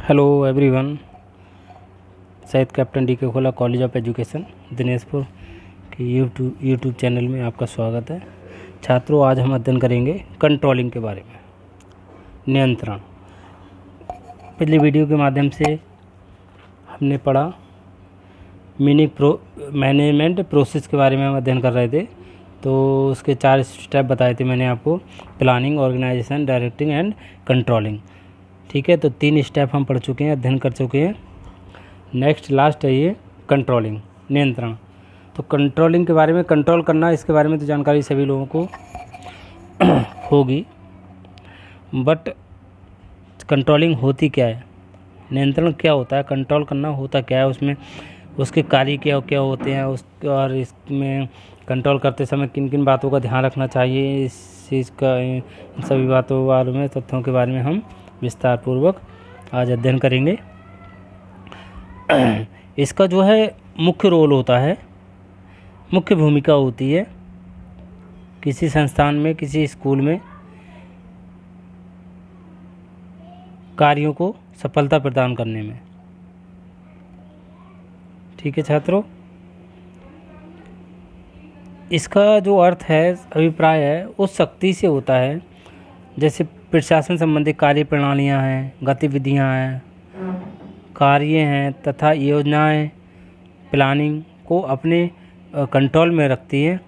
Hello everyone. Syed captain D के खोला college of education Dineshpur की यूट्यूब चैनल में आपका स्वागत है। छात्रों, आज हम अध्ययन करेंगे कंट्रोलिंग के बारे में, नियंत्रण। पिछली वीडियो के माध्यम से हमने पढ़ा मैनेजमेंट प्रोसेस के बारे में हम अध्ययन कर रहे थे। तो उसके 4 स्टेप बताए थे मैंने आपको, planning, organisation, directing and controlling. ठीक है, तो 3 स्टेप हम पढ़ चुके हैं, अध्ययन कर चुके हैं। नेक्स्ट लास्ट है ये कंट्रोलिंग, नियंत्रण। तो कंट्रोलिंग के बारे में, कंट्रोल करना, इसके बारे में तो जानकारी सभी लोगों को होगी, बट कंट्रोलिंग होती क्या है, नियंत्रण क्या होता है, कंट्रोल करना होता क्या है, उसमें उसके कार्य क्या क्या होते हैं, और इसमें कंट्रोल करते समय किन किन बातों का ध्यान रखना चाहिए, इस चीज़ का, इन सभी बातों के बारे में, तथ्यों के बारे में हम विस्तार पूर्वक आज अध्ययन करेंगे। इसका जो है मुख्य रोल होता है, मुख्य भूमिका होती है किसी संस्थान में, किसी स्कूल में कार्यों को सफलता प्रदान करने में। ठीक है छात्रों, इसका जो अर्थ है, अभिप्राय है, उस शक्ति से होता है जैसे प्रशासन संबंधी कार्य प्रणालियाँ हैं, गतिविधियाँ हैं, कार्य हैं तथा योजनाएं, प्लानिंग को अपने कंट्रोल में रखती है।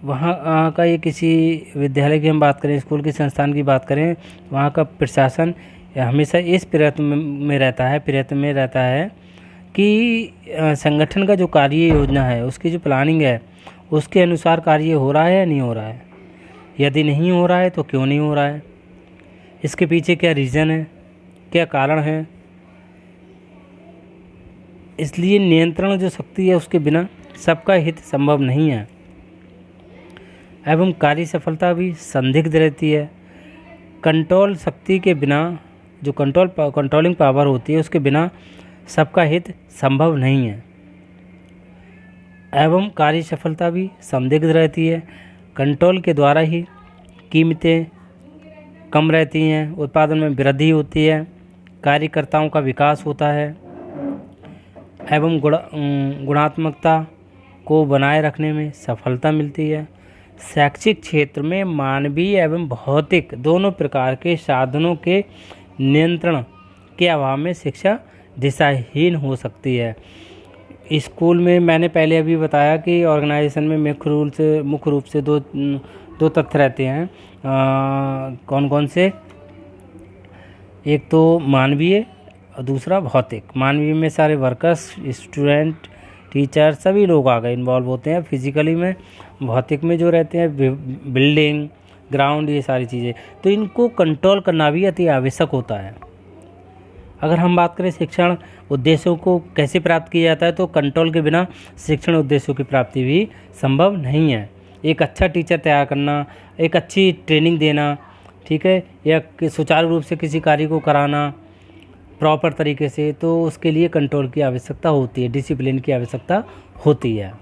वहाँ का ये किसी विद्यालय की हम बात करें, स्कूल के संस्थान की बात करें, वहाँ का प्रशासन हमेशा इस प्रयत्न में रहता है कि संगठन का जो कार्य योजना है, उसकी जो प्लानिंग है, उसके अनुसार कार्य हो रहा है या नहीं हो रहा है। यदि नहीं हो रहा है तो क्यों नहीं हो रहा है, इसके पीछे क्या रीज़न है, क्या कारण है। इसलिए नियंत्रण जो शक्ति है, उसके बिना सबका हित संभव नहीं है एवं कार्य सफलता भी संदिग्ध रहती है। कंट्रोल शक्ति के बिना, जो कंट्रोलिंग पावर होती है, उसके बिना सबका हित संभव नहीं है एवं कार्य सफलता भी संदिग्ध रहती है। कंट्रोल के द्वारा ही कीमतें कम रहती हैं, उत्पादन में वृद्धि होती है, कार्यकर्ताओं का विकास होता है एवं गुणात्मकता को बनाए रखने में सफलता मिलती है। शैक्षिक क्षेत्र में मानवीय एवं भौतिक दोनों प्रकार के साधनों के नियंत्रण के अभाव में शिक्षा दिशाहीन हो सकती है। स्कूल में मैंने पहले अभी बताया कि ऑर्गेनाइजेशन में मुख्य रूप से दो तथ्य रहते हैं। कौन कौन से? एक तो मानवीय और दूसरा भौतिक। मानवीय में सारे वर्कर्स, स्टूडेंट, टीचर, सभी लोग आ गए, इन्वॉल्व होते हैं फिजिकली में। भौतिक में जो रहते हैं बिल्डिंग, ग्राउंड, ये सारी चीज़ें, तो इनको कंट्रोल करना भी अति आवश्यक होता है। अगर हम बात करें शिक्षण उद्देश्यों को कैसे प्राप्त किया जाता है, तो कंट्रोल के बिना शिक्षण उद्देश्यों की प्राप्ति भी संभव नहीं है। एक अच्छा टीचर तैयार करना, एक अच्छी ट्रेनिंग देना, ठीक है, या सुचारू रूप से किसी कार्य को कराना प्रॉपर तरीके से, तो उसके लिए कंट्रोल की आवश्यकता होती है, डिसिप्लिन की आवश्यकता होती है।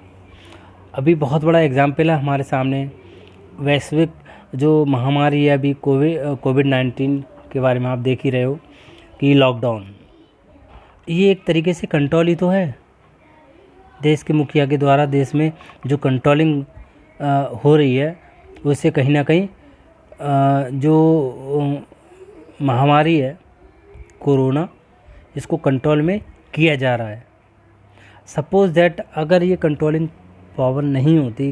अभी बहुत बड़ा एग्जाम्पल है हमारे सामने, वैश्विक जो महामारी है अभी कोविड-19 के बारे में आप देख ही रहे हो कि लॉकडाउन, ये एक तरीके से कंट्रोल ही तो है। देश के मुखिया के द्वारा देश में जो कंट्रोलिंग हो रही है, उससे कहीं ना कहीं जो महामारी है कोरोना, इसको कंट्रोल में किया जा रहा है। सपोज दैट अगर ये कंट्रोलिंग पावर नहीं होती,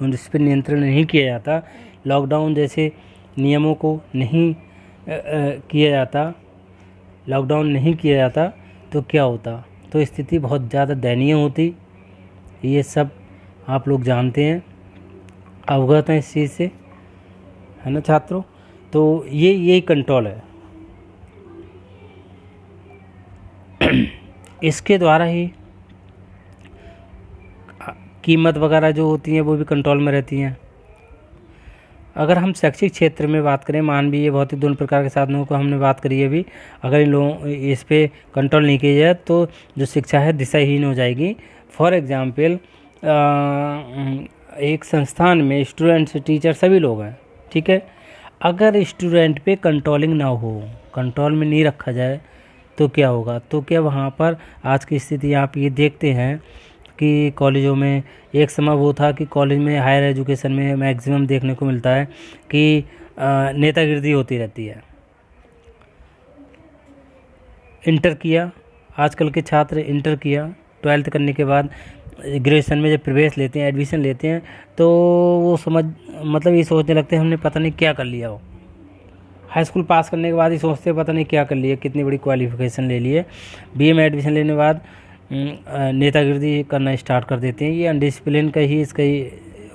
इस पर नियंत्रण नहीं किया जाता, लॉकडाउन जैसे नियमों को नहीं किया जाता, लॉकडाउन नहीं किया जाता, तो क्या होता? तो स्थिति बहुत ज़्यादा दयनीय होती। ये सब आप लोग जानते हैं, अवगत हैं इस चीज़ से, है ना छात्रों। तो यही कंट्रोल है। इसके द्वारा ही कीमत वगैरह जो होती हैं वो भी कंट्रोल में रहती हैं। अगर हम शैक्षिक क्षेत्र में बात करें, मानवीय भौतिक दोनों प्रकार के साधनों को हमने बात करी है अभी, अगर इन लोगों इस पे कंट्रोल नहीं किया जाए तो जो शिक्षा है दिशाहीन हो जाएगी। फॉर एग्जांपल, एक संस्थान में स्टूडेंट्स, टीचर, सभी लोग हैं, ठीक है। अगर स्टूडेंट पे कंट्रोलिंग ना हो, कंट्रोल में नहीं रखा जाए तो क्या होगा? तो क्या वहाँ पर आज की स्थिति आप ये देखते हैं कि कॉलेजों में एक समय वो था कि कॉलेज में हायर एजुकेशन में मैक्सिमम देखने को मिलता है कि नेतागिरी होती रहती है। इंटर किया, आजकल के छात्र इंटर किया, 12th करने के बाद ग्रेजुएशन में जब प्रवेश लेते हैं, एडमिशन लेते हैं, तो वो मतलब ये सोचने लगते हैं हमने पता नहीं क्या कर लिया हो। हाई स्कूल पास करने के बाद ही सोचते हैं पता नहीं क्या कर लिया, कितनी बड़ी क्वालिफिकेशन ले लिए। बीए में एडमिशन लेने के बाद नेतागिरी करना स्टार्ट कर देते हैं। ये अनडिसिप्लिन का ही इसका ही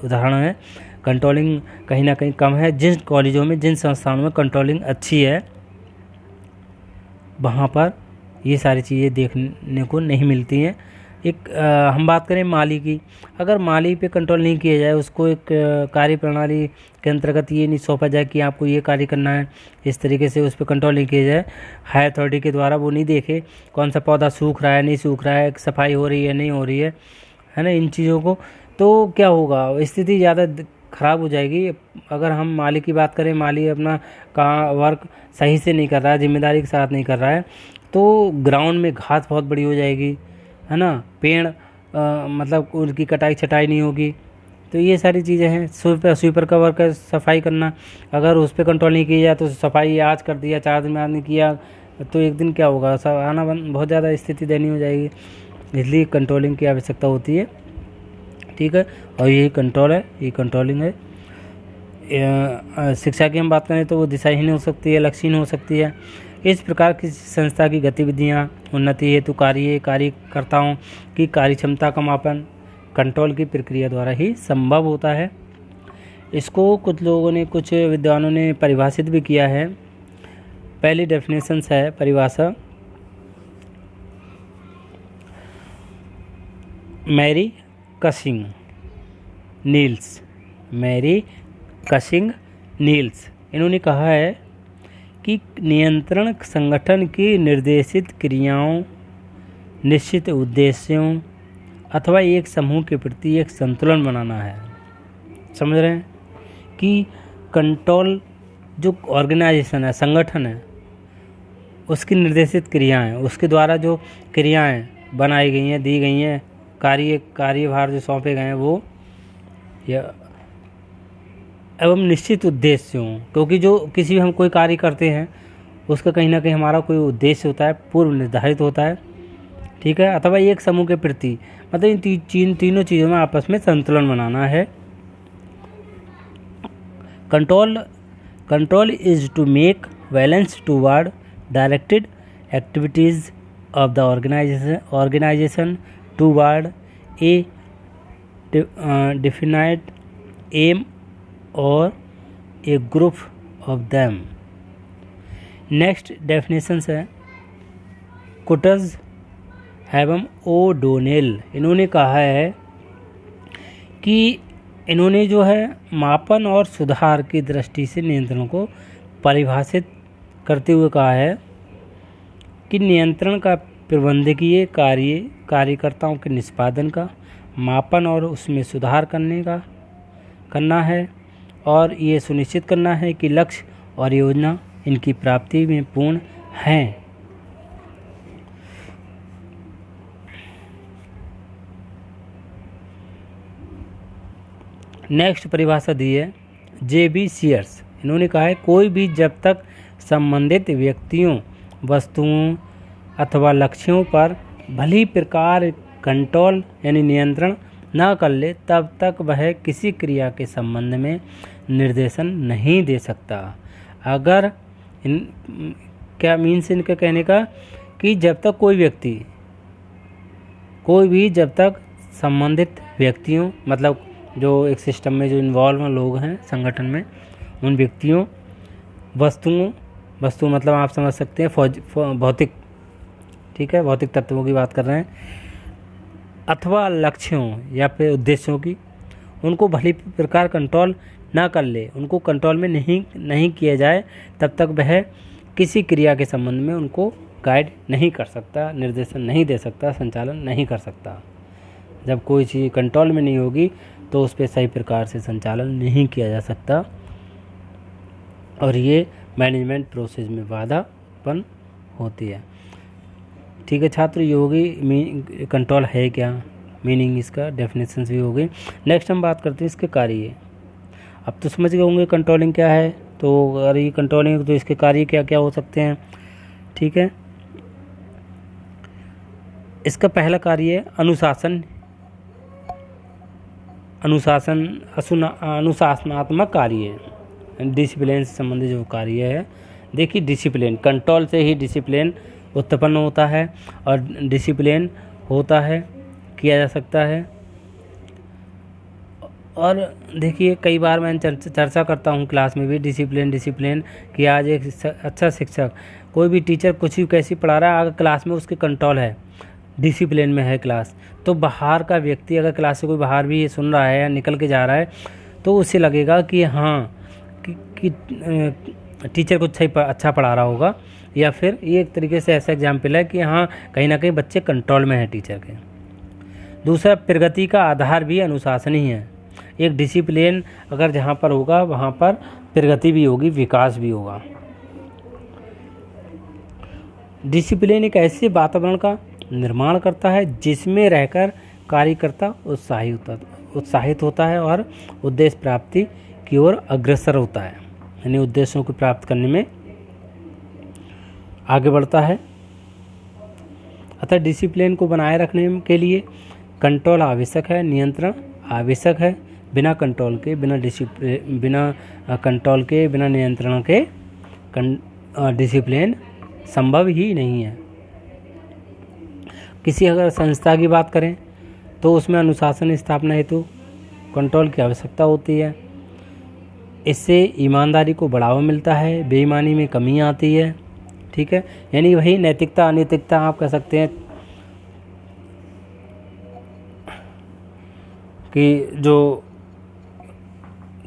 उदाहरण है। कंट्रोलिंग कहीं ना कहीं कम है। जिन कॉलेजों में, जिन संस्थानों में कंट्रोलिंग अच्छी है, वहाँ पर ये सारी चीज़ें देखने को नहीं मिलती हैं। हम बात करें माली की, अगर माली पे कंट्रोल नहीं किया जाए, उसको एक कार्य प्रणाली के अंतर्गत ये नहीं सौंपा जाए कि आपको ये कार्य करना है, इस तरीके से उस पर कंट्रोल नहीं किया जाए, हाई अथॉरिटी के द्वारा वो नहीं देखे कौन सा पौधा सूख रहा है, नहीं सूख रहा है, सफाई हो रही है, नहीं हो रही है ना, इन चीज़ों को, तो क्या होगा? स्थिति ज़्यादा ख़राब हो जाएगी। अगर हम माली की बात करें, माली अपना वर्क सही से नहीं कर रहा है, जिम्मेदारी के साथ नहीं कर रहा है, तो ग्राउंड में घास बहुत बड़ी हो जाएगी, है ना, पेड़ मतलब उनकी कटाई छटाई नहीं होगी। तो ये सारी चीज़ें हैं। स्वीपर का वर्क है, सफाई करना, अगर उस पर कंट्रोल नहीं किया जाए तो सफाई आज कर दिया, 4 दिन में आदमी किया, तो एक दिन क्या होगा? सब आना बंद, बहुत ज़्यादा स्थिति दयनीय हो जाएगी। इसलिए कंट्रोलिंग की आवश्यकता होती है, ठीक है। और यही कंट्रोल है, ये कंट्रोलिंग है। शिक्षा की हम बात करें तो वो दिशाहीन हो सकती है, लक्ष्यहीन हो सकती है। इस प्रकार की संस्था की गतिविधियाँ उन्नति हेतु कार्यकर्ताओं की कार्य क्षमता का मापन कंट्रोल की प्रक्रिया द्वारा ही संभव होता है। इसको कुछ लोगों ने, कुछ विद्वानों ने परिभाषित भी किया है। पहली डेफिनेशंस है, परिभाषा, मैरी कशिंग नील्स, इन्होंने कहा है कि नियंत्रण संगठन की निर्देशित क्रियाओं, निश्चित उद्देश्यों अथवा एक समूह के प्रति एक संतुलन बनाना है। समझ रहे हैं कि कंट्रोल जो ऑर्गेनाइजेशन है, संगठन है, उसकी निर्देशित क्रियाएं, उसके द्वारा जो क्रियाएं बनाई गई हैं, दी गई हैं, कार्यभार जो सौंपे गए हैं वो एवं निश्चित उद्देश्यों, क्योंकि जो किसी भी हम कोई कार्य करते हैं उसका कहीं ना कहीं हमारा कोई उद्देश्य होता है, पूर्व निर्धारित होता है, ठीक है, अथवा एक समूह के प्रति, मतलब इन तीनों चीज़ों में आपस में संतुलन बनाना है। Control is to make balance toward directed activities of the organisation toward a definite aim or a group of them। Next definitions है कुटज एवं ओडोनेल, इन्होंने कहा है कि इन्होंने जो है मापन और सुधार की दृष्टि से नियंत्रण को परिभाषित करते हुए कहा है कि नियंत्रण का प्रबंधकीय कार्यकर्ताओं के निष्पादन का मापन और उसमें सुधार करना है, और ये सुनिश्चित करना है कि लक्ष्य और योजना इनकी प्राप्ति में पूर्ण हैं। नेक्स्ट परिभाषा दी है जे.बी. सीयर्स, इन्होंने कहा है कोई भी जब तक संबंधित व्यक्तियों, वस्तुओं अथवा लक्ष्यों पर भली प्रकार कंट्रोल यानी नियंत्रण न कर ले तब तक वह किसी क्रिया के संबंध में निर्देशन नहीं दे सकता। अगर क्या मीन्स इनका कहने का कि जब तक कोई भी जब तक संबंधित व्यक्तियों, मतलब जो एक सिस्टम में जो इन्वॉल्व लोग हैं संगठन में, उन व्यक्तियों, वस्तु मतलब आप समझ सकते हैं भौतिक, ठीक है, भौतिक तत्वों की बात कर रहे हैं, अथवा लक्ष्यों या फिर उद्देश्यों की, उनको भली प्रकार कंट्रोल ना कर ले, उनको कंट्रोल में नहीं किया जाए, तब तक वह किसी क्रिया के संबंध में उनको गाइड नहीं कर सकता, निर्देशन नहीं दे सकता, संचालन नहीं कर सकता। जब कोई चीज़ कंट्रोल में नहीं होगी तो उस पर सही प्रकार से संचालन नहीं किया जा सकता, और ये मैनेजमेंट प्रोसेस में बाधा उत्पन्न होती है। ठीक है छात्र, ये होगी कंट्रोल है क्या, मीनिंग इसका, डेफिनेशन भी होगी। नेक्स्ट हम बात करते हैं इसके कार्य। अब तो समझ गए होंगे कंट्रोलिंग क्या है, तो अगर ये कंट्रोलिंग तो इसके कार्य क्या क्या हो सकते हैं। ठीक है, इसका पहला कार्य है अनुशासन, अनुशासनात्मक कार्य है। डिसिप्लिन से संबंधित जो कार्य है, देखिए डिसिप्लिन, कंट्रोल से ही डिसिप्लिन उत्पन्न होता है और डिसिप्लिन होता है, किया जा सकता है। और देखिए कई बार मैं चर्चा करता हूँ क्लास में भी डिसिप्लिन कि आज एक अच्छा शिक्षक, कोई भी टीचर कुछ भी कैसी पढ़ा रहा है, अगर क्लास में उसके कंट्रोल है, डिसिप्लिन में है क्लास, तो बाहर का व्यक्ति अगर क्लास से कोई बाहर भी सुन रहा है या निकल के जा रहा है तो उसे लगेगा कि हाँ कि टीचर कुछ अच्छा पढ़ा रहा होगा, या फिर ये एक तरीके से ऐसा एग्जाम्पल है कि हाँ कहीं ना कहीं बच्चे कंट्रोल में हैं टीचर के। दूसरा, प्रगति का आधार भी अनुशासन ही है। एक डिसिप्लिन अगर जहाँ पर होगा वहाँ पर प्रगति भी होगी, विकास भी होगा। डिसिप्लिन एक ऐसे वातावरण का निर्माण करता है जिसमें रहकर कार्यकर्ता उत्साहित होता है और उद्देश्य प्राप्ति की ओर अग्रसर होता है, यानी उद्देश्यों को प्राप्त करने में आगे बढ़ता है। अतः डिसिप्लिन को बनाए रखने के लिए कंट्रोल आवश्यक है, नियंत्रण आवश्यक है। बिना कंट्रोल के, बिना नियंत्रण के डिसिप्लिन संभव ही नहीं है। किसी अगर संस्था की बात करें तो उसमें अनुशासन स्थापना हेतु कंट्रोल की आवश्यकता होती है। इससे ईमानदारी को बढ़ावा मिलता है, बेईमानी में कमी आती है। ठीक है, यानी वही नैतिकता अनैतिकता आप कह सकते हैं कि जो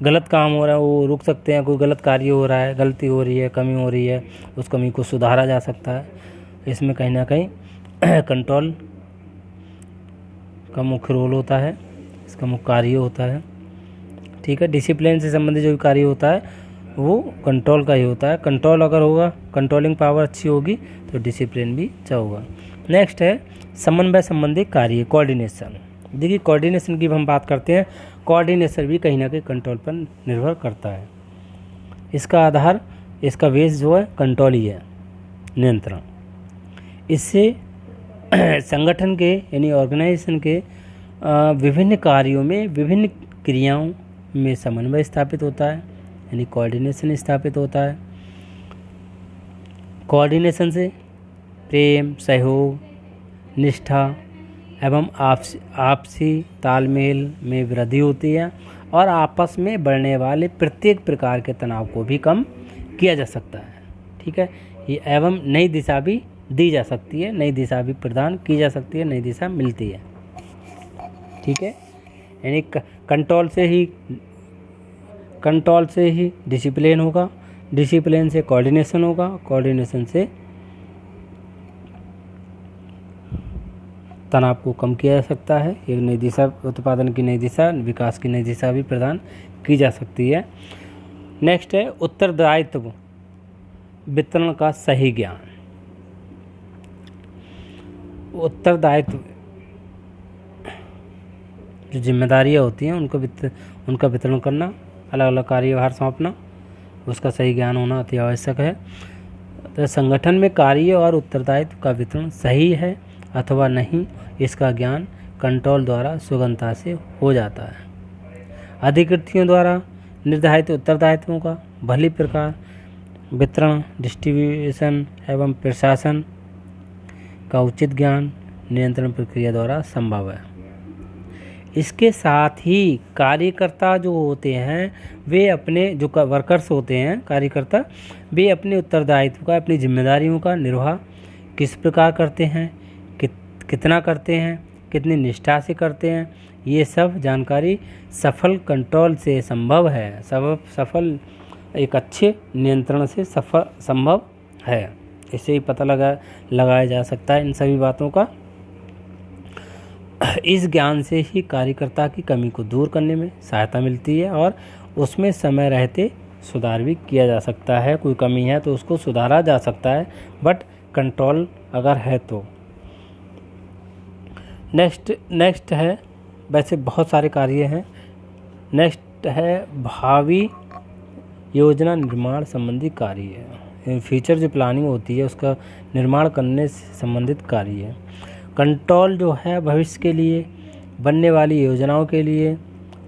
गलत काम हो रहा है वो रुक सकते हैं, कोई गलत कार्य हो रहा है, गलती हो रही है, कमी हो रही है, उस कमी को सुधारा जा सकता है। इसमें कहीं ना कहीं कंट्रोल का मुख्य रोल होता है, इसका मुख्य कार्य होता है। ठीक है, डिसिप्लिन से संबंधित जो कार्य होता है वो कंट्रोल का ही होता है। कंट्रोल अगर होगा, कंट्रोलिंग पावर अच्छी होगी तो डिसिप्लिन भी अच्छा होगा। नेक्स्ट है समन्वय संबंधी कार्य, कोऑर्डिनेशन। देखिए कोऑर्डिनेशन की हम बात करते हैं, कोऑर्डिनेशन भी कहीं ना कहीं कंट्रोल पर निर्भर करता है। इसका आधार, इसका बेस जो है कंट्रोल ही है, नियंत्रण। इससे संगठन के यानी ऑर्गेनाइजेशन के विभिन्न कार्यों में, विभिन्न क्रियाओं में समन्वय स्थापित होता है, यानी कोऑर्डिनेशन स्थापित होता है। कोऑर्डिनेशन से प्रेम, सहयोग, निष्ठा एवं आपसी तालमेल में वृद्धि होती है और आपस में बढ़ने वाले प्रत्येक प्रकार के तनाव को भी कम किया जा सकता है। ठीक है, ये एवं नई दिशा भी दी जा सकती है, नई दिशा भी प्रदान की जा सकती है, नई दिशा मिलती है। ठीक है, यानी कंट्रोल से ही डिसिप्लिन होगा, डिसिप्लिन से कोऑर्डिनेशन होगा, कोऑर्डिनेशन से तनाव को कम किया जा सकता है। एक नई दिशा, उत्पादन की नई दिशा, विकास की नई दिशा भी प्रदान की जा सकती है। नेक्स्ट है उत्तरदायित्व वितरण का सही ज्ञान। उत्तरदायित्व जो जिम्मेदारियाँ होती हैं उनका वितरण करना, अलग अलग कार्यभार सौंपना, उसका सही ज्ञान होना अति आवश्यक है। तो संगठन में कार्य और उत्तरदायित्व का वितरण सही है अथवा नहीं, इसका ज्ञान कंट्रोल द्वारा सुगमता से हो जाता है। अधिकृतों द्वारा निर्धारित उत्तरदायित्वों का भली प्रकार वितरण, डिस्ट्रीब्यूशन एवं प्रशासन का उचित ज्ञान नियंत्रण प्रक्रिया द्वारा संभव है। इसके साथ ही कार्यकर्ता जो होते हैं वे अपने, जो वर्कर्स होते हैं कार्यकर्ता, वे अपने उत्तरदायित्व का, अपनी जिम्मेदारियों का निर्वाह किस प्रकार करते हैं, कितना करते हैं, कितनी निष्ठा से करते हैं, ये सब जानकारी सफल कंट्रोल से संभव है, सफल एक अच्छे नियंत्रण से संभव है। इससे ही पता लगाया जा सकता है इन सभी बातों का। इस ज्ञान से ही कार्यकर्ता की कमी को दूर करने में सहायता मिलती है और उसमें समय रहते सुधार भी किया जा सकता है, कोई कमी है तो उसको सुधारा जा सकता है, बट कंट्रोल अगर है तो। नेक्स्ट है, वैसे बहुत सारे कार्य हैं। नेक्स्ट है भावी योजना निर्माण संबंधी कार्य। फ्यूचर जो प्लानिंग होती है उसका निर्माण करने से संबंधित कार्य है। कंट्रोल जो है भविष्य के लिए बनने वाली योजनाओं के लिए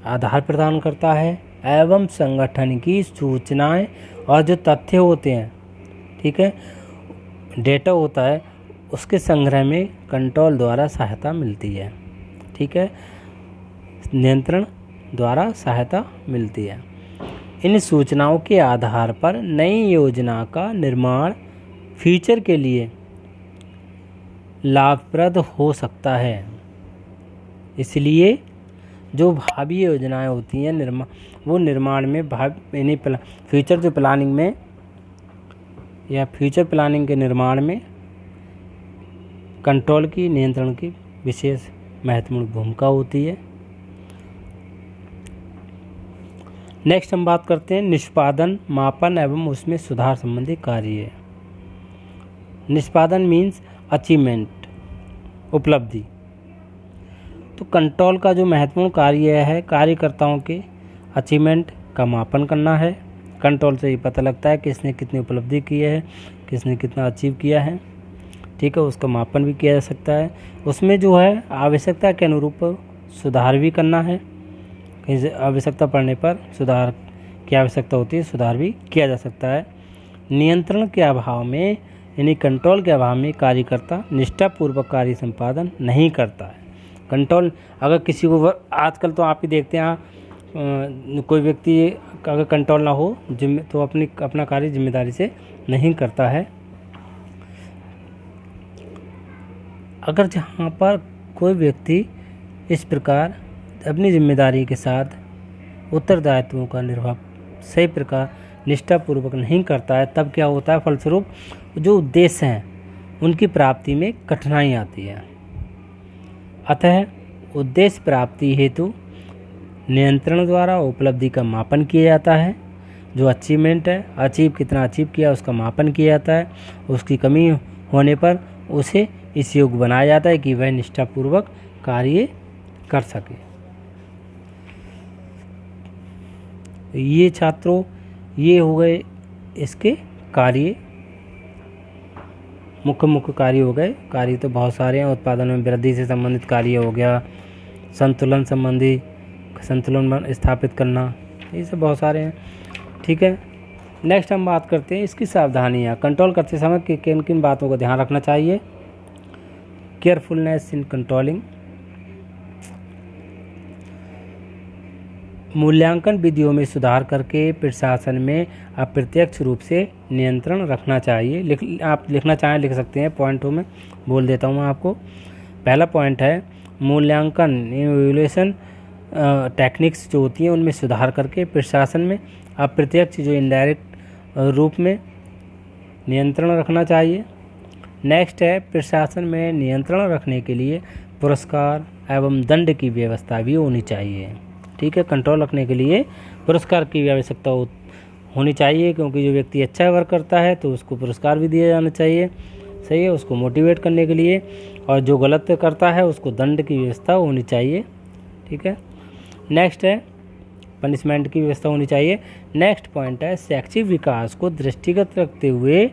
आधार प्रदान करता है एवं संगठन की सूचनाएं और जो तथ्य होते हैं, ठीक है, डेटा होता है, उसके संग्रह में कंट्रोल द्वारा सहायता मिलती है, ठीक है, नियंत्रण द्वारा सहायता मिलती है। इन सूचनाओं के आधार पर नई योजना का निर्माण फ्यूचर के लिए लाभप्रद हो सकता है। इसलिए जो भावी योजनाएं होती हैं वो निर्माण में यानी फ्यूचर जो प्लानिंग में या फ्यूचर प्लानिंग के निर्माण में कंट्रोल की, नियंत्रण की विशेष महत्वपूर्ण भूमिका होती है। नेक्स्ट हम बात करते हैं निष्पादन, मापन एवं उसमें सुधार संबंधी कार्य। निष्पादन मीन्स अचीवमेंट, उपलब्धि। तो कंट्रोल का जो महत्वपूर्ण कार्य है, कार्यकर्ताओं के अचीवमेंट का मापन करना है। कंट्रोल से ही पता लगता है किसने कितनी उपलब्धि की है, किसने कितना अचीव किया है, ठीक है, उसका मापन भी किया जा सकता है। उसमें जो है आवश्यकता के अनुरूप सुधार भी करना है। कहीं से आवश्यकता पड़ने पर सुधार की आवश्यकता होती है, सुधार भी किया जा सकता है। नियंत्रण के अभाव में यानी कंट्रोल के अभाव में कार्यकर्ता निष्ठापूर्वक कार्य संपादन नहीं करता है। कंट्रोल अगर किसी को, आजकल तो आप ही देखते हैं, कोई व्यक्ति अगर कंट्रोल ना हो तो अपना कार्य जिम्मेदारी से नहीं करता है। अगर जहाँ पर कोई व्यक्ति इस प्रकार अपनी जिम्मेदारी के साथ उत्तरदायित्वों का निर्वाह सही प्रकार निष्ठापूर्वक नहीं करता है, तब क्या होता है, फलस्वरूप जो उद्देश्य हैं उनकी प्राप्ति में कठिनाई आती है। अतः उद्देश्य प्राप्ति हेतु नियंत्रण द्वारा उपलब्धि का मापन किया जाता है। जो अचीवमेंट है, कितना अचीव किया उसका मापन किया जाता है। उसकी कमी होने पर उसे इस योग्य बनाया जाता है कि वह निष्ठापूर्वक कार्य कर सके। ये छात्रों, ये हो गए इसके कार्य, मुख्य कार्य हो गए। कार्य तो बहुत सारे हैं। उत्पादन में वृद्धि से संबंधित कार्य हो गया, संतुलन संबंधी, संतुलन स्थापित करना, ये सब बहुत सारे हैं, ठीक है। नेक्स्ट हम बात करते हैं इसकी सावधानियाँ। कंट्रोल करते समय किन किन बातों का ध्यान रखना चाहिए। Carefulness in controlling. मूल्यांकन विधियों में सुधार करके प्रशासन में अप्रत्यक्ष रूप से नियंत्रण रखना चाहिए। आप लिखना चाहें लिख सकते हैं, पॉइंटों में बोल देता हूँ मैं आपको। पहला पॉइंट है मूल्यांकन, इवैल्यूएशन टेक्निक्स जो होती हैं उनमें सुधार करके प्रशासन में अप्रत्यक्ष जो इनडायरेक्ट रूप में नियंत्रण रखना चाहिए। नेक्स्ट है प्रशासन में नियंत्रण रखने के लिए पुरस्कार एवं दंड की व्यवस्था भी होनी चाहिए, ठीक है। कंट्रोल रखने के लिए पुरस्कार की भी आवश्यकता होनी चाहिए, क्योंकि जो व्यक्ति अच्छा वर्क करता है तो उसको पुरस्कार भी दिया जाना चाहिए, सही है, उसको मोटिवेट करने के लिए। और जो गलत करता है उसको दंड की व्यवस्था होनी चाहिए, ठीक है। नेक्स्ट है पनिशमेंट की व्यवस्था होनी चाहिए। नेक्स्ट पॉइंट है शैक्षिक विकास को दृष्टिगत रखते हुए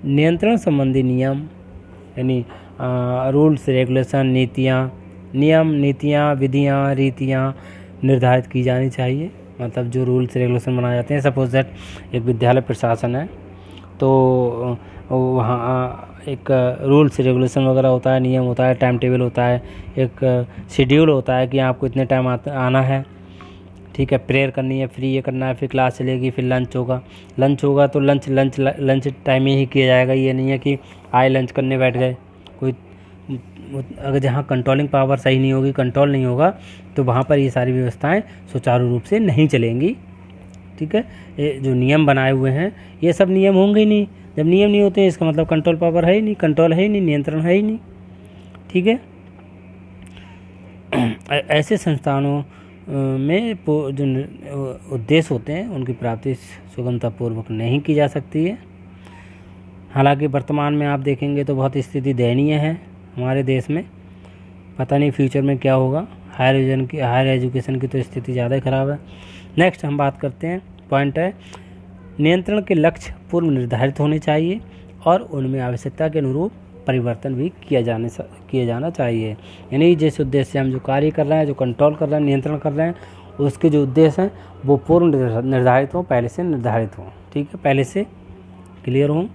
नियंत्रण संबंधी नियम यानी रूल्स रेगुलेशन, नीतियाँ, विधियाँ, रीतियाँ निर्धारित की जानी चाहिए। मतलब जो रूल्स रेगुलेशन बनाए जाते हैं, सपोज दैट एक विद्यालय प्रशासन है तो वहाँ एक रूल्स रेगुलेशन वगैरह होता है, नियम होता है, टाइम टेबल होता है, एक शेड्यूल होता है कि आपको इतने टाइम आना है, ठीक है, प्रेयर करनी है, फिर ये करना है, फिर क्लास चलेगी, फिर लंच होगा तो लंच टाइम में ही किया जाएगा। ये नहीं है कि आए लंच करने बैठ गए। कोई अगर जहाँ कंट्रोलिंग पावर सही नहीं होगी, कंट्रोल नहीं होगा, तो वहाँ पर ये सारी व्यवस्थाएं सुचारू रूप से नहीं चलेंगी, ठीक है। ये जो नियम बनाए हुए हैं ये सब नियम होंगे ही नहीं। जब नियम नहीं होते हैं इसका मतलब कंट्रोल पावर है ही नहीं, कंट्रोल है ही नहीं, नियंत्रण है ही नहीं, ठीक है। ऐसे संस्थानों जो उद्देश्य होते हैं उनकी प्राप्ति सुगमतापूर्वक नहीं की जा सकती है। हालांकि वर्तमान में आप देखेंगे तो बहुत स्थिति दयनीय है हमारे देश में। पता नहीं फ्यूचर में क्या होगा। हायर एजुकेशन की तो स्थिति ज़्यादा ही ख़राब है। नेक्स्ट हम बात करते हैं, पॉइंट है नियंत्रण के लक्ष्य पूर्व निर्धारित होने चाहिए और उनमें आवश्यकता के अनुरूप परिवर्तन भी किया जाना चाहिए। यानी जिस उद्देश्य से हम जो कार्य कर रहे हैं, जो कंट्रोल कर रहे हैं, नियंत्रण कर रहे हैं, उसके जो उद्देश्य हैं वो पूर्व निर्धारित हों, पहले से निर्धारित हों। ठीक है, पहले से क्लियर हों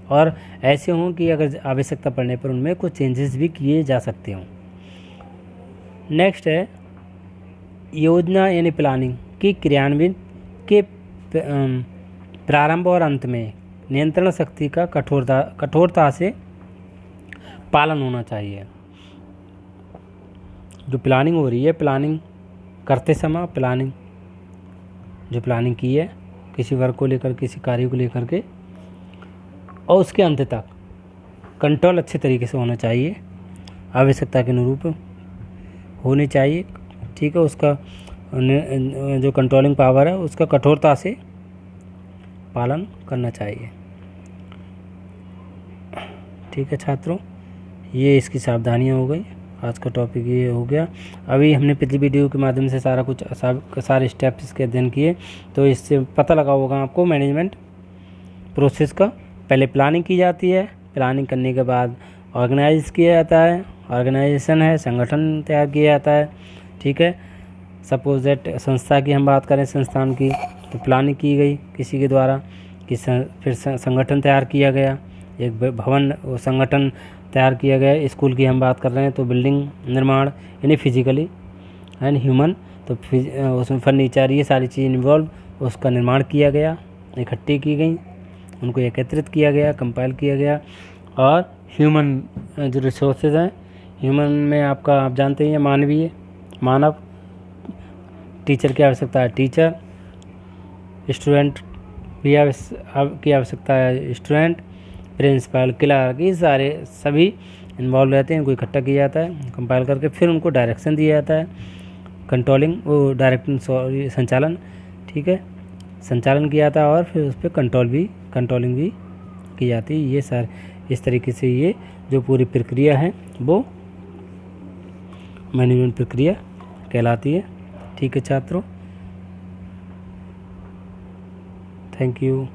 और ऐसे हों कि अगर आवश्यकता पड़ने पर उनमें कुछ चेंजेस भी किए जा सकते हों। नेक्स्ट है योजना यानी प्लानिंग की क्रियान्वयन के प्रारंभ और अंत में नियंत्रण शक्ति का कठोरता से पालन होना चाहिए। जो प्लानिंग हो रही है, प्लानिंग करते समय जो प्लानिंग की है किसी वर्क को लेकर, किसी कार्य को लेकर के, और उसके अंत तक कंट्रोल अच्छे तरीके से होना चाहिए, आवश्यकता के अनुरूप होनी चाहिए। ठीक है, उसका जो कंट्रोलिंग पावर है उसका कठोरता से पालन करना चाहिए। ठीक है छात्रों, ये इसकी सावधानियाँ हो गई। आज का टॉपिक ये हो गया। अभी हमने पिछली वीडियो के माध्यम से सारे स्टेप्स इसके अध्ययन किए, तो इससे पता लगा होगा आपको मैनेजमेंट प्रोसेस का। पहले प्लानिंग की जाती है, प्लानिंग करने के बाद ऑर्गेनाइज किया जाता है, ऑर्गेनाइजेशन है, संगठन तैयार किया जाता है। ठीक है, सपोज दैट संस्था की हम बात करें, संस्थान की, तो प्लानिंग की गई किसी के द्वारा कि फिर संगठन तैयार किया गया, एक भवन संगठन तैयार किया गया। स्कूल की हम बात कर रहे हैं तो बिल्डिंग निर्माण यानी फिजिकली एंड ह्यूमन, तो उसमें फर्नीचर, ये सारी चीज़ इन्वॉल्व, उसका निर्माण किया गया, इकट्ठी की गई, उनको एकत्रित किया गया, कंपाइल किया गया। और ह्यूमन जो रिसोर्सेज हैं, ह्यूमन में आप जानते हैं मानव, टीचर की आवश्यकता है टीचर, स्टूडेंट की आवश्यकता है स्टूडेंट, प्रिंसिपल, क्लर्क, ये सभी इन्वॉल्व रहते हैं। इनको इकट्ठा किया जाता है, कंपाइल करके फिर उनको डायरेक्शन दिया जाता है, संचालन। ठीक है, संचालन किया जाता है और फिर उस पर कंट्रोलिंग भी की जाती है। ये इस तरीके से ये जो पूरी प्रक्रिया है वो मैनेजमेंट प्रक्रिया कहलाती है। ठीक है छात्रों, थैंक यू।